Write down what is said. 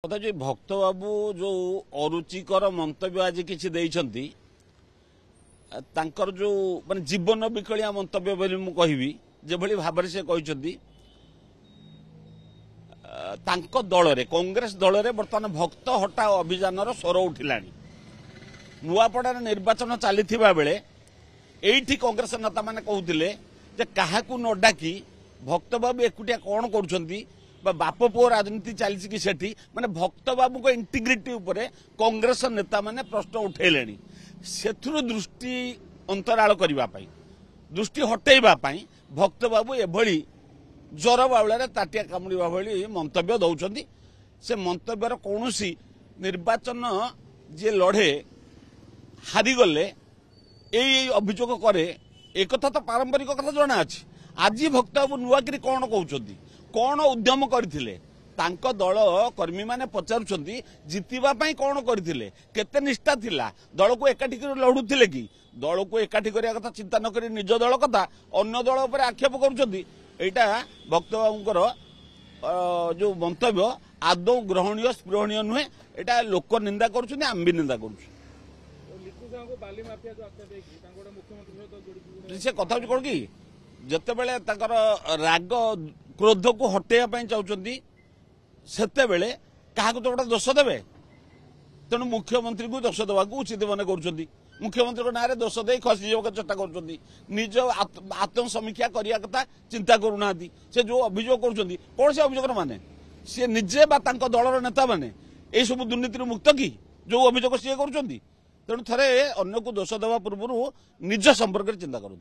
कथा जो भक्त बाबू जो अरुचिकर मंतव्य आज किसी देइछंती तांकर जो माने जीवन विकलिया मंतव्य बोली मु कहिबी जेभली भाबरे से कहिसंती तांको दल रे कांग्रेस दल रे वर्तमान भक्त हटाओ अभियान स्वर उठिलानी नुआपड़ा निर्वाचन चलीथिबा बेले एठी कांग्रेस नेता माने कहउथिले जे काहाकू न डाकी भक्त बाबू एकुटिया कोन करूछंती बाप पुओ राजनीति चली कि सेठी माने भक्त बाबू को इंटीग्रिटी उपरे कांग्रेस नेता माने प्रश्न उठेलेनी सेथुरु दृष्टि अंतराल करबा पई दृष्टि हटेइबा पई भक्त बाबू एभली ज्वर बावळे ताटिया कामुड़ीबा भली मंतव्य दउछंती से मंतव्यर कोनोसी निर्वाचन जे लड़े हारी गले एई अभियोग करे एक कथा तो पारंपरिक कथा जणा अछि आज भक्त बाबू नुआकरी कोन कहउछंती कौन उद्यम करथिले तांको दल कर्मी माने पचारुछंती जितिबा पई कौन करथिले केते निष्ठा थिला दल को एकाठी कर लढुथिले कि दल को एकाठी करिया कथा चिंता न करी निज दल कथा अन्य दल ऊपर आक्षेप करूछंती एटा भक्त बाबूकर जो मंतव्य आदौ ग्रहणीय स्पृहणीय नुहे एटा लोक निंदा करूछंती आम भी निंदा करूछु से कथा कोन कि जते बेले ताकर राग क्रोध को हटेवा चाहते सेते बेले क्या तो गोटे दोष देवे तेणु मुख्यमंत्री को दोष देवा उचित मन कर मुख्यमंत्री ना दोष दे खसी जावा चेष्टा कर निज आत्मसमीक्षा करने कथा चिंता करूना से जो अभियोग कर कौन से अभियोग माने सी निजे दलर नेता मैंने यही सब दुर्नीति मुक्त कि जो अभियोग सी कर तेणु थे अन्य को दोष देवा पूर्व निज संपर्क चिंता करूँ।